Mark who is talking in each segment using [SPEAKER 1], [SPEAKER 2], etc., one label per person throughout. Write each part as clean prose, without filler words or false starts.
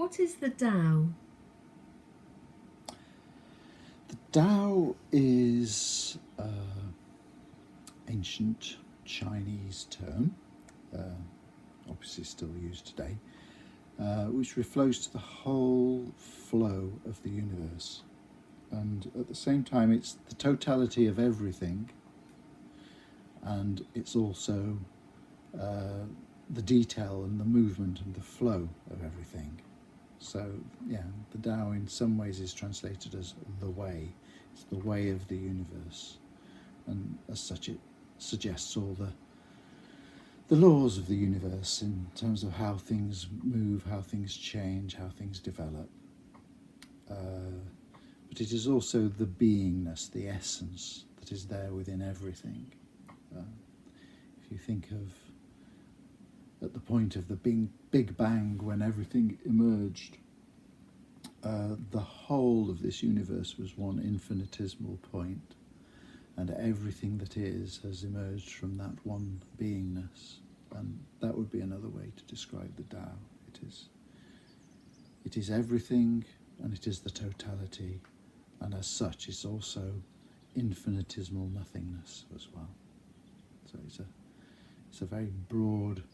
[SPEAKER 1] What is the Tao?
[SPEAKER 2] The Tao is an ancient Chinese term, obviously still used today, which refers to the whole flow of the universe. And at the same time, it's the totality of everything, and it's also the detail and the movement and the flow of everything. So, yeah, the Tao in some ways is translated as the way. It's the way of the universe. And as such, it suggests all the laws of the universe in terms of how things move, how things change, how things develop. But it is also the beingness, the essence that is there within everything. If you think of at the point of the Big Bang, when everything emerged, the whole of this universe was one infinitesimal point, and everything that is has emerged from that one beingness. And that would be another way to describe the Tao. It is everything, and it is the totality, and as such it's also infinitesimal nothingness as well. So it's a very broad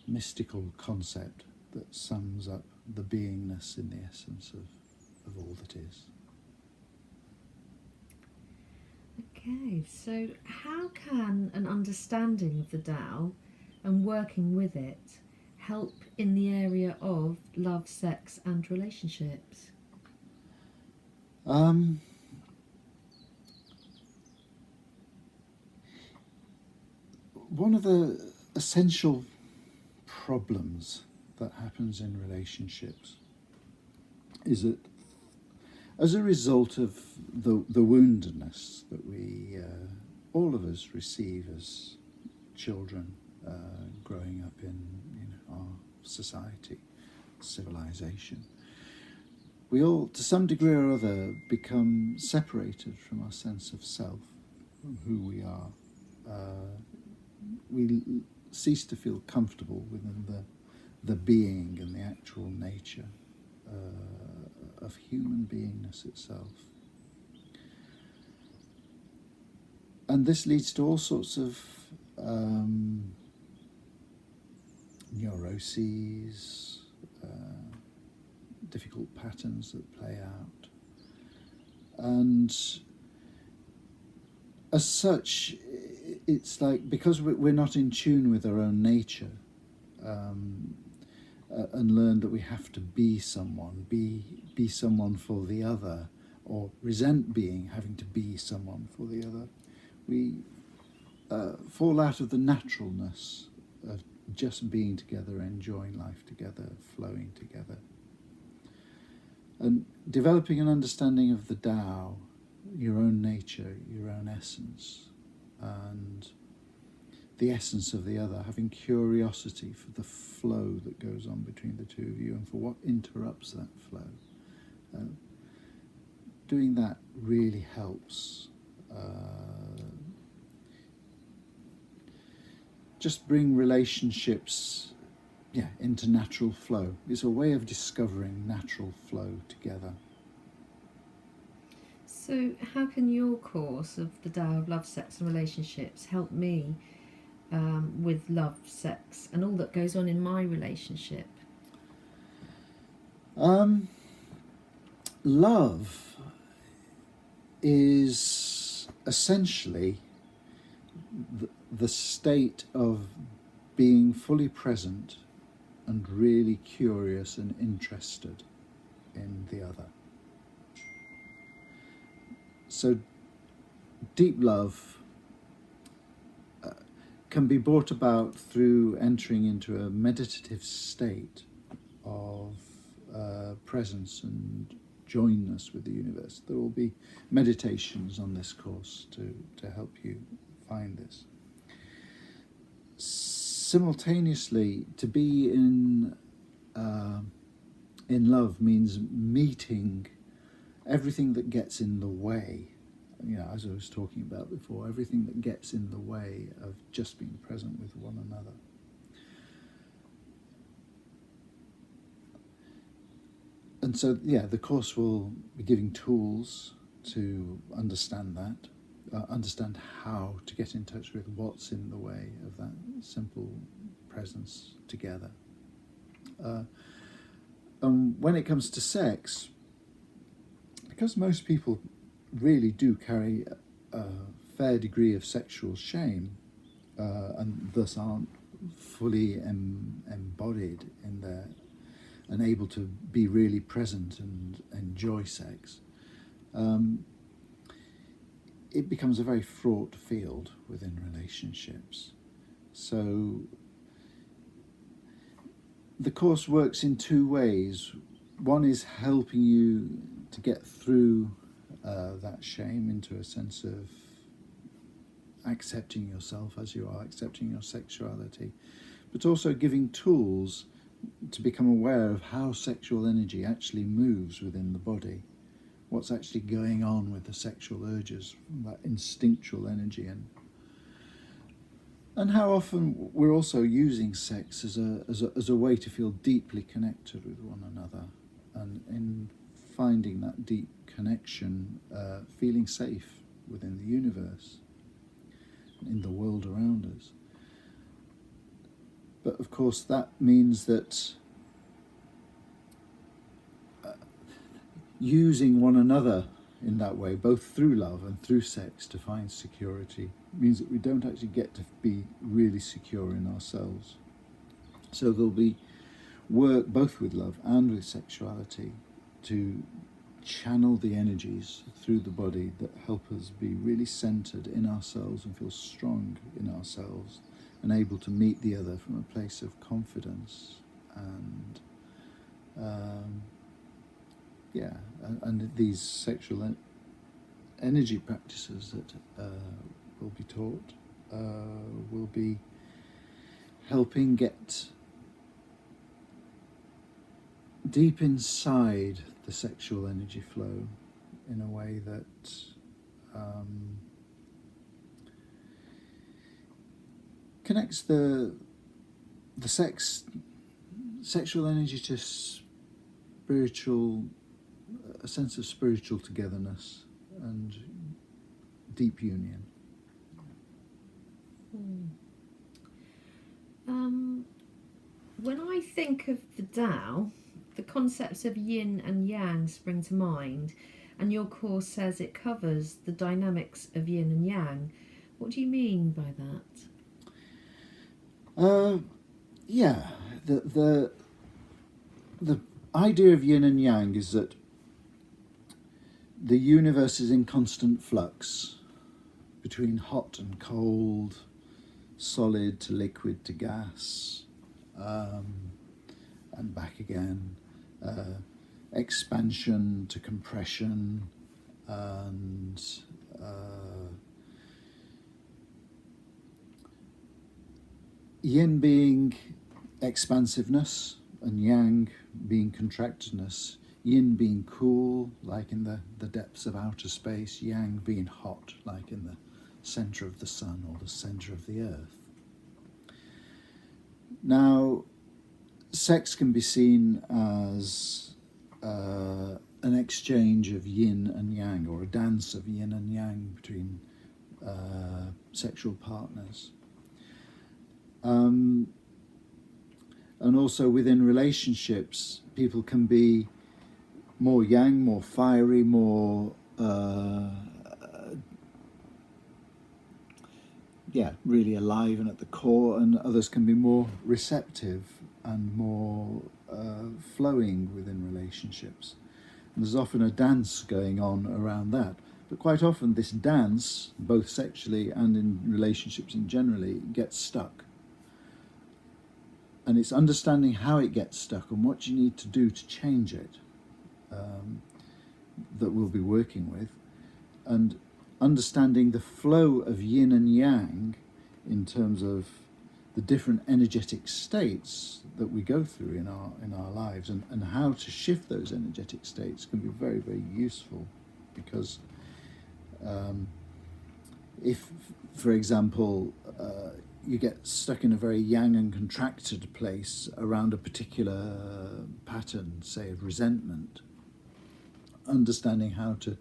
[SPEAKER 2] mystical concept that sums up the beingness in the essence of all that is.
[SPEAKER 1] Okay, so how can an understanding of the Tao and working with it help in the area of love, sex, and relationships?
[SPEAKER 2] One of the essential problems that happens in relationships is that as a result of the woundedness that we, all of us, receive as children growing up in our society, civilization, we all, to some degree or other, become separated from our sense of self, from who we are. We cease to feel comfortable within the being and the actual nature of human beingness itself. And this leads to all sorts of neuroses, difficult patterns that play out. And as such, it's like, because we're not in tune with our own nature, and learn that we have to be someone, be someone for the other, or resent having to be someone for the other, we fall out of the naturalness of just being together, enjoying life together, flowing together. And developing an understanding of the Tao, your own nature, your own essence, and the essence of the other, having curiosity for the flow that goes on between the two of you and for what interrupts that flow. Doing that really helps just bring relationships into natural flow. It's a way of discovering natural flow together.
[SPEAKER 1] So, how can your course of the Tao of Love, Sex, and Relationships help me with love, sex, and all that goes on in my relationship?
[SPEAKER 2] Love is essentially the state of being fully present and really curious and interested in the other. So deep love can be brought about through entering into a meditative state of presence and joinness with the universe. There will be meditations on this course to help you find this. Simultaneously, to be in love means meeting everything that gets in the way. As I was talking about before, everything that gets in the way of just being present with one another. and so, yeah, the course will be giving tools to understand that, understand how to get in touch with what's in the way of that simple presence together. And when it comes to sex, because most people really do carry a fair degree of sexual shame, and thus aren't fully embodied in their and able to be really present and enjoy sex, it becomes a very fraught field within relationships. So the course works in two ways. One is helping you to get through that shame into a sense of accepting yourself as you are, accepting your sexuality, but also giving tools to become aware of how sexual energy actually moves within the body, what's actually going on with the sexual urges, that instinctual energy, and how often we're also using sex as a way to feel deeply connected with one another, and in finding that deep connection, feeling safe within the universe, in the world around us. But of course that means that using one another in that way, both through love and through sex, to find security, means that we don't actually get to be really secure in ourselves. So there'll be work both with love and with sexuality to channel the energies through the body that help us be really centered in ourselves and feel strong in ourselves and able to meet the other from a place of confidence and and these sexual energy practices that will be taught will be helping get deep inside the sexual energy flow in a way that connects the sexual energy to a sense of spiritual togetherness and deep union.
[SPEAKER 1] When I think of the Tao, the concepts of yin and yang spring to mind, and your course says it covers the dynamics of yin and yang. What do you mean by that?
[SPEAKER 2] Yeah, the idea of yin and yang is that the universe is in constant flux between hot and cold, solid to liquid to gas, and back again, expansion to compression, and yin being expansiveness and yang being contractedness, yin being cool, like in the depths of outer space, yang being hot, like in the centre of the sun or the centre of the earth. Now, sex can be seen as an exchange of yin and yang, or a dance of yin and yang between sexual partners. And also within relationships, people can be more yang, more fiery, more really alive and at the core, and others can be more receptive and more flowing within relationships. And there's often a dance going on around that. But quite often this dance, both sexually and in relationships in generally, gets stuck. And it's understanding how it gets stuck and what you need to do to change it that we'll be working with. And understanding the flow of yin and yang in terms of the different energetic states that we go through in our lives, and how to shift those energetic states can be very, very useful. Because if, for example, you get stuck in a very yang and contracted place around a particular pattern, say of resentment, understanding how to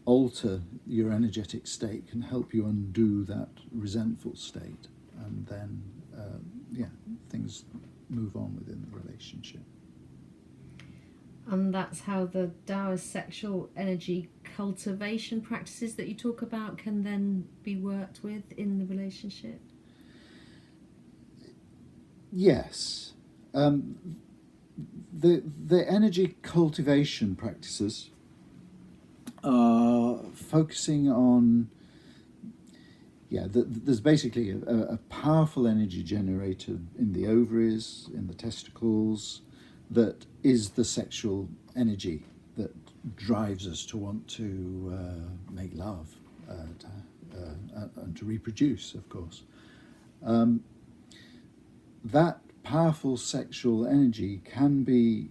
[SPEAKER 2] alter your energetic state can help you undo that resentful state, and then things move on within the relationship.
[SPEAKER 1] And that's how the Taoist sexual energy cultivation practices that you talk about can then be worked with in the relationship?
[SPEAKER 2] Yes. The energy cultivation practices are focusing on, there's basically a powerful energy generator in the ovaries, in the testicles, that is the sexual energy that drives us to want to make love and to reproduce, of course. That powerful sexual energy can be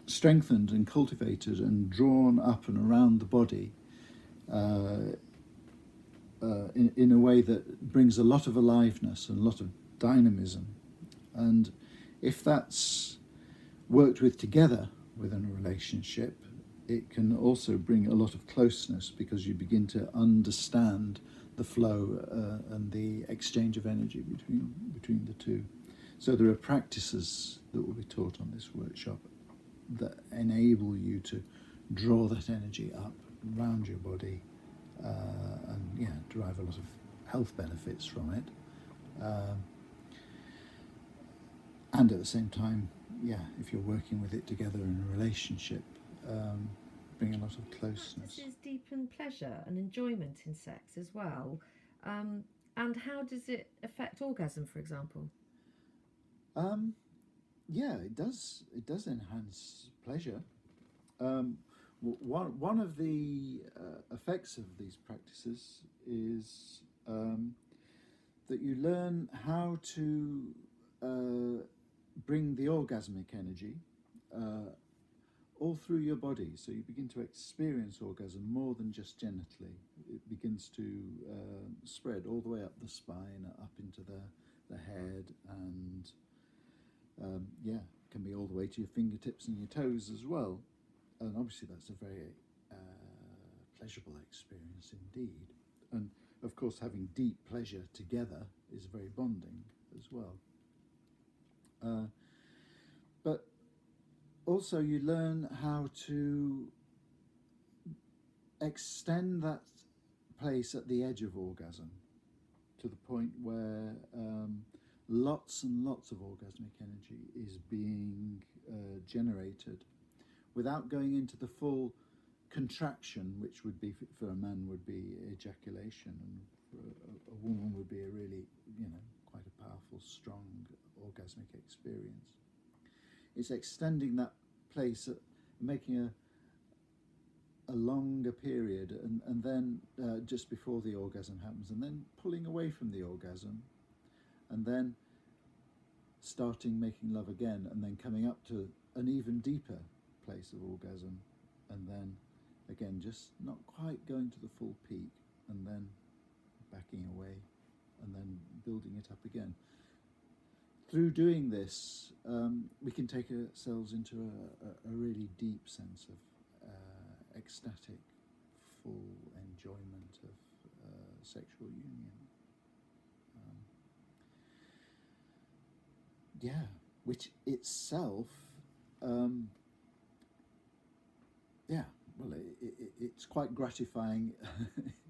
[SPEAKER 2] strengthened and cultivated and drawn up and around the body in a way that brings a lot of aliveness and a lot of dynamism. And if that's worked with together within a relationship, it can also bring a lot of closeness, because you begin to understand the flow and the exchange of energy between the two. So there are practices that will be taught on this workshop that enable you to draw that energy up around your body and derive a lot of health benefits from it. And at the same time, if you're working with it together in a relationship, bring a lot of closeness.
[SPEAKER 1] Practices deepen pleasure and enjoyment in sex as well. And how does it affect orgasm, for example?
[SPEAKER 2] It does. It does enhance pleasure. One of the effects of these practices is that you learn how to bring the orgasmic energy all through your body. So you begin to experience orgasm more than just genitally. It begins to spread all the way up the spine, up into the head, and can be all the way to your fingertips and your toes as well. And obviously that's a very pleasurable experience indeed. And of course, having deep pleasure together is very bonding as well. But also you learn how to extend that place at the edge of orgasm to the point where lots and lots of orgasmic energy is being generated without going into the full contraction, which would be for a man would be ejaculation, and for a woman would be a really, quite a powerful, strong orgasmic experience. It's extending that place, making a longer period, and then just before the orgasm happens, and then pulling away from the orgasm, and then starting making love again, and then coming up to an even deeper place of orgasm, and then again just not quite going to the full peak, and then backing away, and then building it up again. Through doing this, we can take ourselves into a really deep sense of ecstatic, full enjoyment of sexual union. Which itself, it's quite gratifying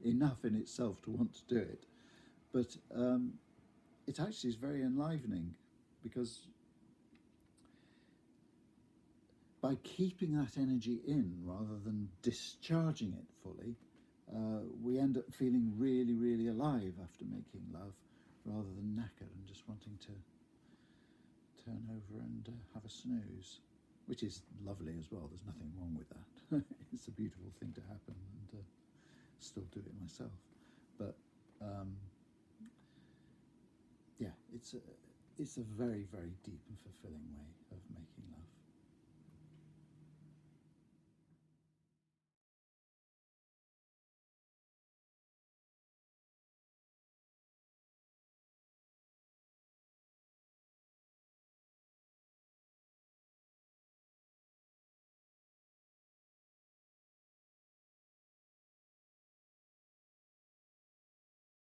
[SPEAKER 2] enough in itself to want to do it, but it actually is very enlivening, because by keeping that energy in rather than discharging it fully, we end up feeling really, really alive after making love, rather than knackered and just wanting to turn over and have a snooze, which is lovely as well. There's nothing wrong with that. It's a beautiful thing to happen, and still do it myself. But it's a very, very deep and fulfilling way of making love.